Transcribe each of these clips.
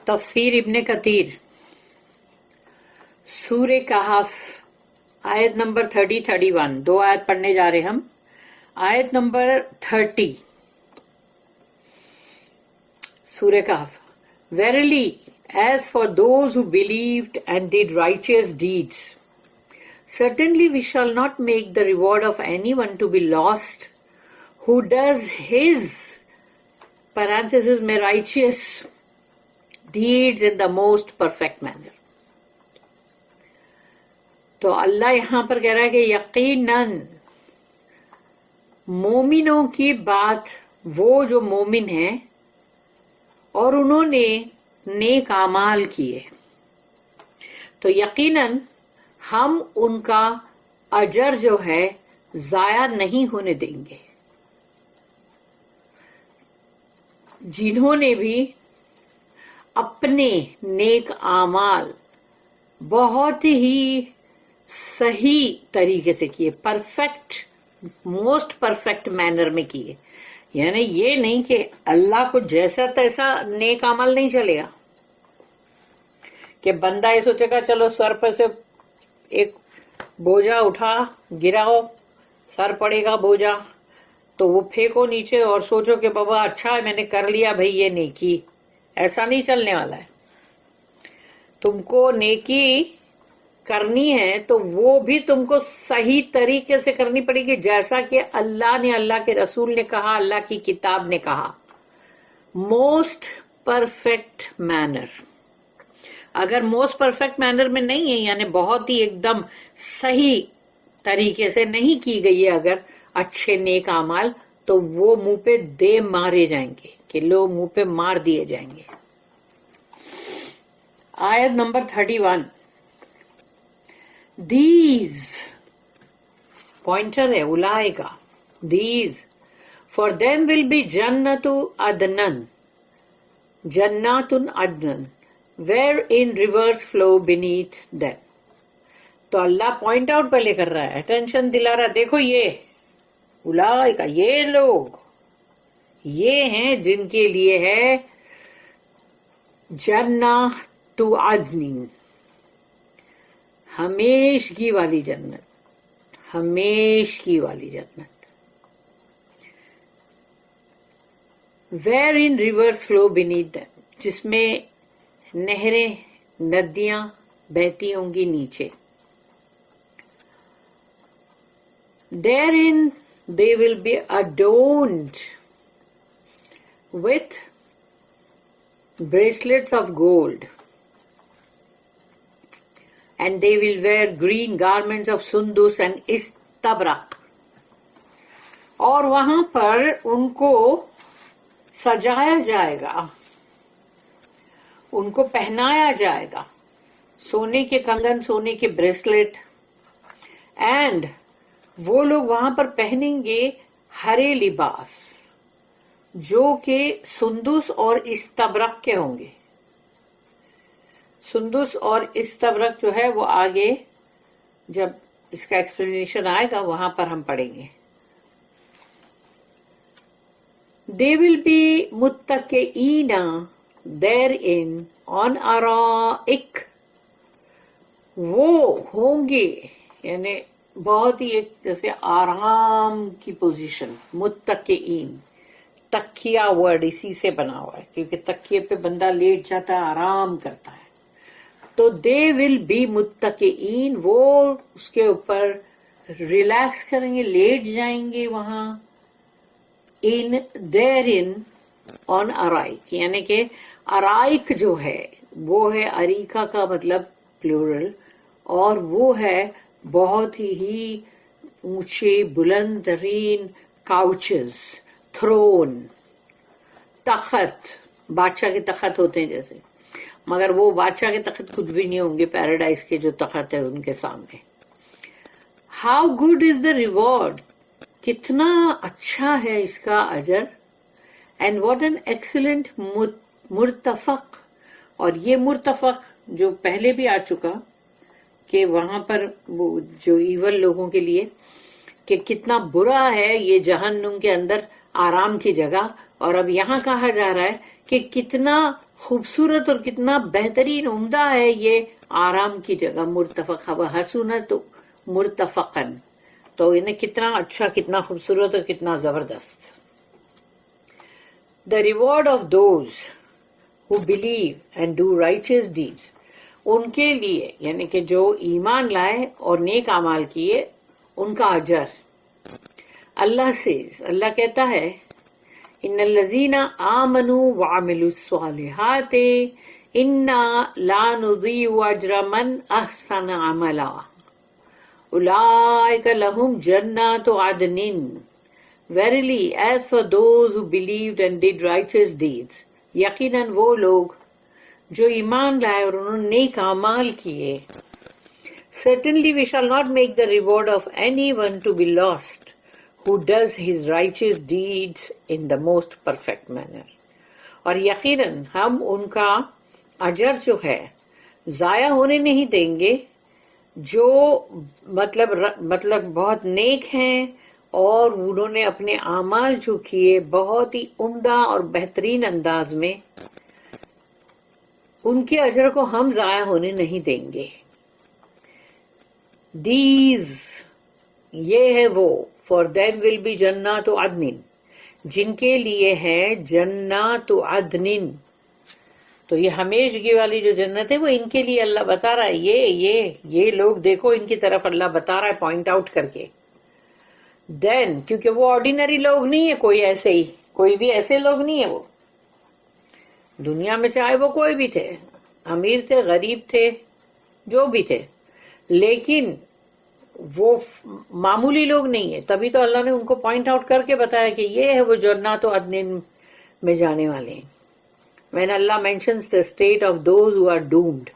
تفسیر ابن کثیر سورہ کہف آیت نمبر 31 دو آیت پڑھنے جا رہے ہم. آیت نمبر 30 سورہ کہف. Verily, as for those who believed and did righteous deeds, certainly we shall not make the reward of anyone to be lost who does his parenthesis میں righteous deeds in the most perfect manner. تو اللہ یہاں پر کہہ رہا ہے کہ یقیناً مومنوں کی بات وہ جو مومن ہیں اور انہوں نے نیک اعمال کیے تو یقیناً ہم ان کا اجر جو ہے ضائع نہیں ہونے دیں گے. جنہوں نے بھی اپنے نیک اعمال بہت ہی صحیح طریقے سے کیے، پرفیکٹ موسٹ پرفیکٹ مینر میں کیے، یعنی یہ نہیں کہ اللہ کو جیسا تیسا نیک عمل نہیں چلے گا کہ بندہ یہ سوچے گا چلو سر پر سے ایک بوجھا اٹھا گراؤ، سر پڑے گا بوجھا تو وہ پھینکو نیچے اور سوچو کہ بابا اچھا ہے میں نے کر لیا بھائی یہ نیکی. ایسا نہیں چلنے والا ہے. تم کو نیکی کرنی ہے تو وہ بھی تم کو صحیح طریقے سے کرنی پڑے گی جیسا کہ اللہ نے، اللہ کے رسول نے کہا، اللہ کی کتاب نے کہا. Most perfect manner. اگر موسٹ پرفیکٹ مینر میں نہیں ہے یعنی بہت ہی ایک دم صحیح طریقے سے نہیں کی گئی ہے اگر اچھے نیک اعمال تو وہ منہ پہ دے مارے جائیں گے کہ لوگ منہ پہ مار دیے جائیں گے. آیت نمبر 31. These pointer ہے اولئکا. These for them will be جنتُ عدنن جناتٌ عدنن wherein rivers flow beneath them. تو اللہ پوائنٹ آؤٹ پہلے کر رہا ہے، اٹینشن دلا رہا ہے، دیکھو یہ اولئکا یہ لوگ یہ ہیں جن کے لیے ہے جنات عدن، ہمیشگی والی جنت، ہمیشگی والی جنت. wherein rivers flow beneath them جس میں نہریں ندیاں بہتی ہوں گی نیچے. therein they will be adorned with bracelets of gold and they will wear green garments of sundus and istabrak. اور وہاں پر ان کو سجایا جائے گا، ان کو پہنایا جائے گا سونے کے کنگن، سونے کے بریسلیٹ، اینڈ وہ لوگ وہاں پر پہنیں گے ہرے لباس جو کہ سندس اور استبرق کے ہوں گے. سندس اور استبرق جو ہے وہ آگے جب اس کا ایکسپلینیشن آئے گا وہاں پر ہم پڑھیں گے. They will be متکئین therein on arائک. وہ ہوں گے یعنی بہت ہی ایک جیسے آرام کی پوزیشن. متکئین تکیہ ورڈ اسی سے بنا ہوا ہے کیونکہ تکیے پہ بندہ لیٹ جاتا ہے، آرام کرتا ہے. تو they will be متکئین، وہ اس کے اوپر ریلیکس کریں گے، لیٹ جائیں گے وہاں. in therein on arائک یعنی کہ ارائک جو ہے وہ ہے اریکا کا مطلب پلورل، اور وہ ہے بہت ہی اونچے بلند ترین کاؤچز، تھرون، تخت. بادشاہ کے تخت ہوتے ہیں جیسے، مگر وہ بادشاہ کے تخت کچھ بھی نہیں ہوں گے پیراڈائز کے جو تخت ہے ان کے سامنے. How good is the reward, کتنا اچھا ہے اس کا اجر. اینڈ واٹ این ایکسلنٹ مرتفق. اور یہ مرتفق جو پہلے بھی آ چکا کہ وہاں پر وہ جو ایول لوگوں کے لیے کہ کتنا برا ہے یہ جہنم کے اندر آرام کی جگہ اور اب یہاں کہا جا رہا ہے کہ کتنا خوبصورت اور کتنا بہترین عمدہ ہے یہ آرام کی جگہ مرتفق حسنت مرتفقن. تو انہیں کتنا اچھا کتنا خوبصورت اور کتنا زبردست. The reward of those who believe and do righteous deeds, ان کے لیے یعنی کہ جو ایمان لائے اور نیک اعمال کیے ان کا اجر. اللہ says, اللہ کہتا ہے ان الذین آمنوا وعملوا الصالحات انا لا نضیع اجر من احسن عملا اولئک لهم جنات عدن. Verily, as for those who believed and did righteous deeds, یقیناً وہ لوگ جو ایمان لائے اور انہوں نے نیک اعمال کیے. Certainly we shall not make the reward of anyone to be lost who does his righteous deeds in the most perfect manner. اور یقیناً ہم ان کا اجر جو ہے ضائع ہونے نہیں دیں گے جو مطلب بہت نیک ہیں اور انہوں نے اپنے اعمال جو کیے بہت ہی عمدہ اور بہترین انداز میں، ان کے اجر کو ہم ضائع ہونے نہیں دیں گے. دیز یہ ہے وہ فار دیم ول بی جنات عدن، جن کے لیے ہے جنات عدن. تو یہ ہمیشگی والی جو جنت ہے وہ ان کے لیے اللہ بتا رہا ہے. یہ لوگ دیکھو ان کی طرف اللہ بتا رہا ہے پوائنٹ آؤٹ کر کے. دین کیونکہ وہ آرڈینری لوگ نہیں ہے، کوئی بھی ایسے لوگ نہیں ہے. وہ دنیا میں چاہے وہ کوئی بھی تھے، امیر تھے غریب تھے جو بھی تھے، لیکن وہ معمولی لوگ نہیں ہے. تبھی تو اللہ نے ان کو پوائنٹ آؤٹ کر کے بتایا کہ یہ ہے وہ جنات عدن میں جانے والے ہیں. When Allah mentions the state of those who are doomed,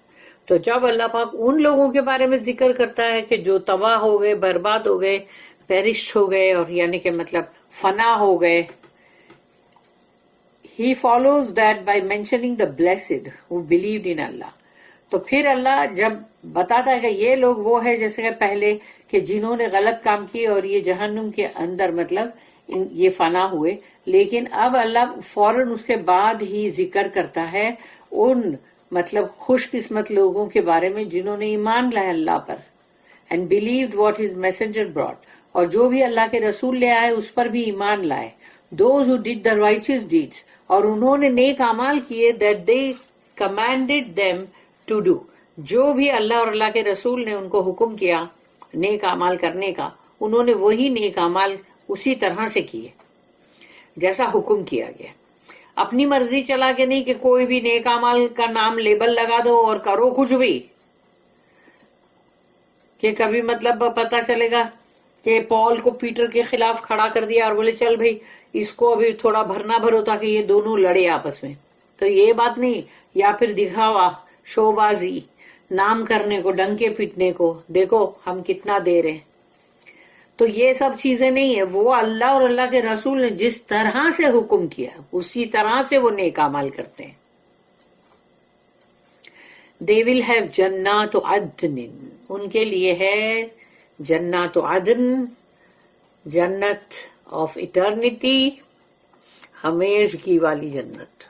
تو جب اللہ پاک ان لوگوں کے بارے میں ذکر کرتا ہے کہ جو تباہ ہو گئے، برباد ہو گئے، پیرش ہو گئے، اور یعنی کہ مطلب فنا ہو گئے، He follows that by mentioning the blessed who believed in Allah. تو پھر اللہ جب بتاتا ہے کہ یہ لوگ وہ ہے جیسے کہ پہلے کہ جنہوں نے غلط کام کیے اور یہ جہنم کے اندر مطلب یہ فنا ہوئے، لیکن اب اللہ فوراً اس کے بعد ہی ذکر کرتا ہے ان مطلب خوش قسمت لوگوں کے بارے میں جنہوں نے ایمان لایا اللہ پر and believed what his messenger brought، اور جو بھی اللہ کے رسول لے آئے اس پر بھی ایمان لائے. those who did the righteous deeds، اور انہوں نے نیک اعمال کیے that they commanded them to do، جو بھی اللہ اور اللہ کے رسول نے ان کو حکم کیا نیک اعمال کرنے کا، انہوں نے وہی نیک اعمال اسی طرح سے کیے جیسا حکم کیا گیا. اپنی مرضی چلا کے نہیں کہ کوئی بھی نیک اعمال کا نام لیبل لگا دو اور کرو کچھ بھی، کہ کبھی مطلب پتا چلے گا کہ پال کو پیٹر کے خلاف کھڑا کر دیا اور بولے چل بھائی اس کو ابھی تھوڑا بھرنا بھرو تاکہ یہ دونوں لڑے آپس میں. تو یہ بات نہیں، یا پھر دکھاوا، شو بازی، نام کرنے کو، ڈنکے پیٹنے کو، دیکھو ہم کتنا دے رہے ہیں. تو یہ سب چیزیں نہیں ہے، وہ اللہ اور اللہ کے رسول نے جس طرح سے حکم کیا اسی طرح سے وہ نیک اعمال کرتے ہیں. they will have جنات عدن، ان کے لیے ہے جنات عدن، جنت آف اٹرنیٹی، ہمیشگی والی جنت.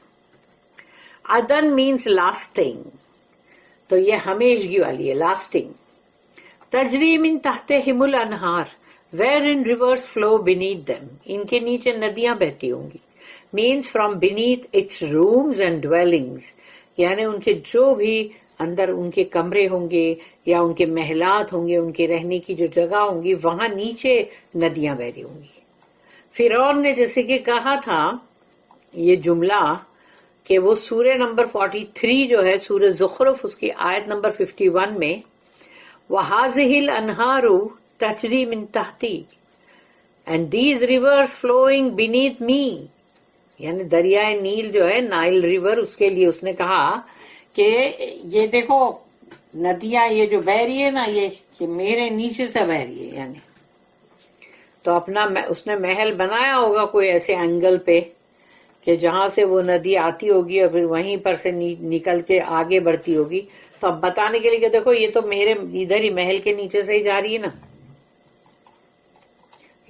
عدن مینس لاسٹنگ، تو یہ ہمیشگی والی ہے، لاسٹنگ. تجری من تحتہم الانہار wherein rivers flow beneath them، ان کے نیچے ندیاں بہتی ہوں گی. means from beneath its rooms and dwellings، یعنی ان کے جو بھی اندر ان کے کمرے ہوں گے یا ان کے محلات ہوں گے، ان کے رہنے کی جو جگہ ہوں گی، وہاں نیچے ندیاں بہ رہی ہوں گی. فرعون نے جیسے کہ کہا تھا یہ جملہ کہ وہ سورہ نمبر 43 جو ہے سورہ زخرف اس کی آیت نمبر 51 میں وَهَذِهِ الْأَنْهَارُ تَجْرِي مِن تَحْتِي and these rivers flowing beneath me، یعنی دریائے نیل جو ہے نائل ریور، اس کے لیے اس نے کہا کہ یہ دیکھو ندیاں یہ جو بہ رہی ہے نا یہ میرے نیچے سے بہ رہی ہے. یعنی تو اپنا اس نے محل بنایا ہوگا کوئی ایسے اینگل پہ کہ جہاں سے وہ ندی آتی ہوگی اور پھر وہیں پر سے نکل کے آگے بڑھتی ہوگی. تو اب بتانے کے لیے کہ دیکھو یہ تو میرے ادھر ہی محل کے نیچے سے ہی جا رہی ہے نا.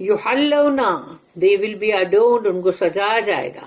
یحلون، they will be adorned، ان کو سجایا جائے گا.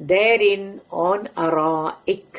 therein on araik,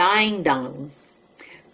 lying down.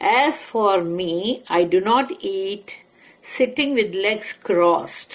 as for me I do not eat sitting with legs crossed.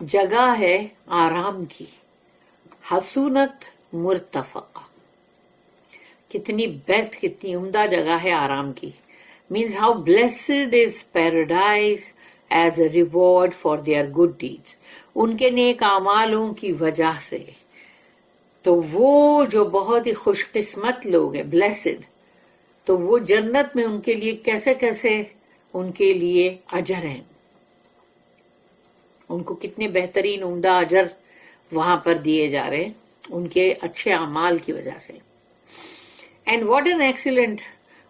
جگہ ہے آرام کی. حسونت مرتفقہ, کتنی بیسٹ, کتنی عمدہ جگہ ہے آرام کی. means how blessed is paradise as a reward for their good deeds. ان کے نیک اعمالوں کی وجہ سے تو وہ جو بہت ہی خوش قسمت لوگ ہیں, blessed, تو وہ جنت میں ان کے لیے کیسے کیسے ان کے لیے اجر ہیں, ان کو کتنے بہترین عمدہ اجر وہاں پر دیے جا رہے ہیں ان کے اچھے اعمال کی وجہ سے. اینڈ واٹ این ایکسیلنٹ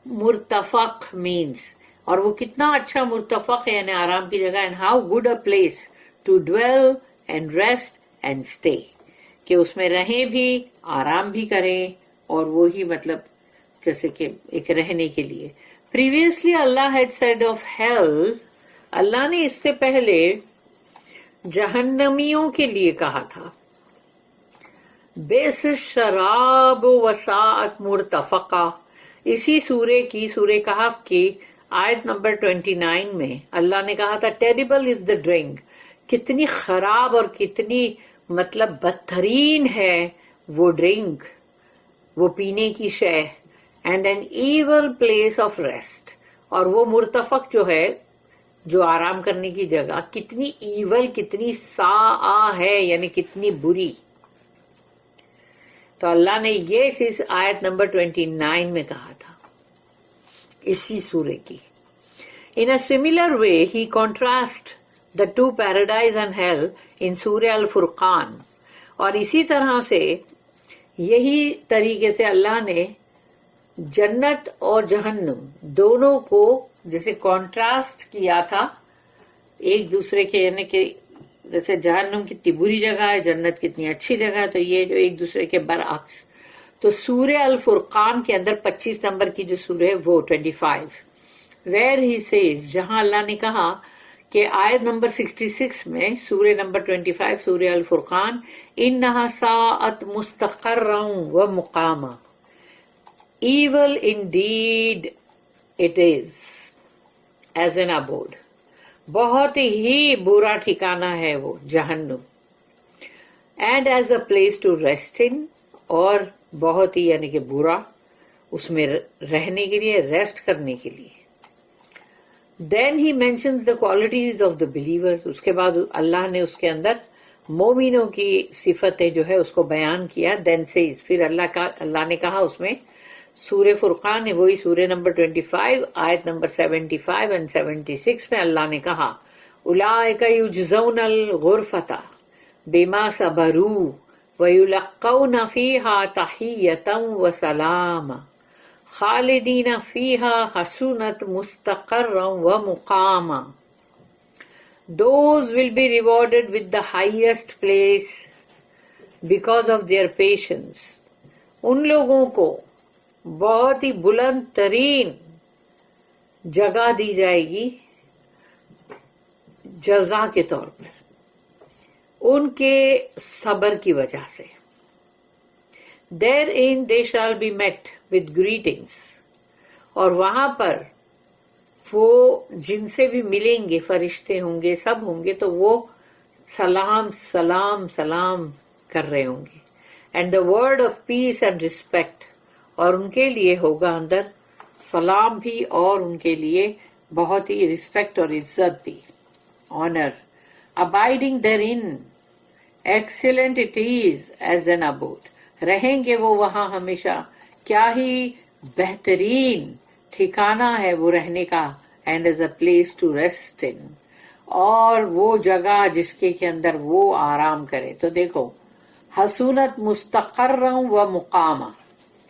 مرتفق means, اور وہ کتنا اچھا مرتفق ہے یعنی آرام کی جگہ. And how good a place to dwell and rest and stay, کہ اس میں رہیں بھی, آرام بھی کریں, اور وہی مطلب جیسے کہ ایک رہنے کے لیے. Previously Allah had said of hell, Allah نے اس سے پہلے جہنمیوں کے لیے کہا تھا, بیس شراب وساعت مرتفقہ. اسی سورے کی, سورہ کہف کی آیت نمبر 29 میں اللہ نے کہا تھا ٹیریبل از دا ڈرنک, کتنی خراب اور کتنی مطلب بدترین ہے وہ ڈرنک, وہ پینے کی شے. And an evil place of rest, اور وہ مرتفق جو ہے, جو آرام کرنے کی جگہ, کتنی ایول, کتنی ساء ہے یعنی کتنی بری. تو اللہ نے یہ چیز آیت نمبر 29 میں کہا تھا اسی سورے کی. In a similar way, he contrasts the two paradise and hell in سورہ الفرقان. اور اسی طرح سے یہی طریقے سے اللہ نے جنت اور جہنم دونوں کو جیسے کانٹراسٹ کیا تھا ایک دوسرے کے, یعنی کہ جیسے جہنم کتنی بری جگہ ہے, جنت کتنی اچھی جگہ ہے, تو یہ جو ایک دوسرے کے برعکس. تو سورہ الفرقان کے اندر 25 نمبر کی جو سورہ ہے وہ 25, where he says, جہاں اللہ نے کہا کہ آیت نمبر 66 میں سورہ نمبر 25 سورہ الفرقان, انہا ساعت مستقرا و مقاما, evil indeed it is as an abode, بہت ہی برا ٹھکانہ ہے وہ جہنم. And as a place to rest in, اور بہت ہی یعنی کہ برا اس میں رہنے کے لیے, ریسٹ کرنے کے لیے. Then he mentions the qualities of the believers, اس کے بعد اللہ نے اس کے اندر مومنوں کی صفتیں جو ہے اس کو بیان کیا. دین سے پھر اللہ نے کہا اس میں سورہ فرقان ہے وہی سورہ نمبر 25 آیت نمبر 75 and 76 میں اللہ نے کہا اولئک یجزون الغرفۃ بما صبروا ویلقون فیہا تحیۃ وسلاما خالدین فیہا حسنت مستقرا ومقاما. Those will be rewarded with the highest place because of their patience. ان لوگوں کو بہت ہی بلند ترین جگہ دی جائے گی جزا کے طور پر ان کے صبر کی وجہ سے. Therein they shall be met with greetings, اور وہاں پر وہ جن سے بھی ملیں گے, فرشتے ہوں گے, سب ہوں گے, تو وہ سلام سلام سلام کر رہے ہوں گے. And the word of peace and respect, اور ان کے لیے ہوگا اندر سلام بھی اور ان کے لیے بہت ہی رسپیکٹ اور عزت بھی, owner. abiding therein excellent it is as an abode, رہیں گے وہ وہاں ہمیشہ, کیا ہی بہترین ٹھکانہ ہے وہ رہنے کا. and as a place to rest in, اور وہ جگہ جس کے اندر وہ آرام کرے. تو دیکھو حسونت مستقرا و مقامہ,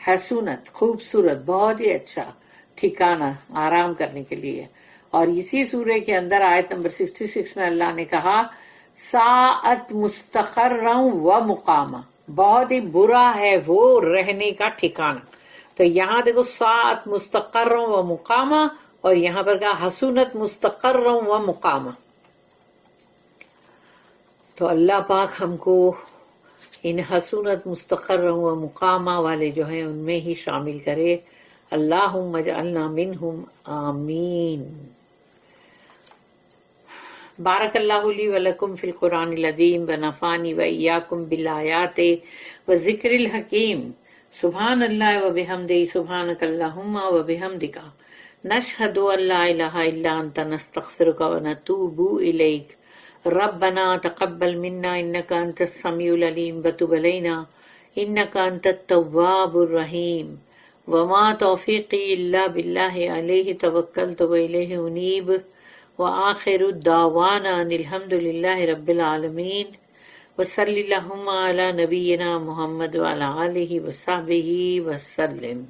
حسونت خوبصورت, بہت ہی اچھا ٹھکانہ آرام کرنے کے لیے. اور اسی سورے کے اندر آیت نمبر 66 میں اللہ نے کہا ساعت مستقرا و مقامہ, بہت ہی برا ہے وہ رہنے کا ٹھکانہ. تو یہاں دیکھو ساعت مستقرا و مقامہ, اور یہاں پر کہا حسونت مستقرا و مقامہ. تو اللہ پاک ہم کو ان حسونت مستقرا و مقامہ والے جو ہیں ان میں ہی شامل کرے. اللہم اجعلنا منہم, آمین. بارک اللہ لی ولکم فی القرآن العظیم ونفعنی وإیاکم بالآیات والذکر الحکیم۔ سبحان اللہ وبحمدہ، سبحانک اللہم وبحمدک، نشہد ان لا الہ الا انت، نستغفرک ونتوب الیک۔ ربنا تقبل منا انک انت السمیع العلیم وتب علینا انک انت التواب الرحیم۔ وما توفیقی الا باللہ علیہ توکلت والیہ انیب۔ وآخر الدعوانا ان الحمد للہ رب العالمین۔ وصلی اللہم علی نبینا محمد وعلی آلہ وصحبہ وسلم۔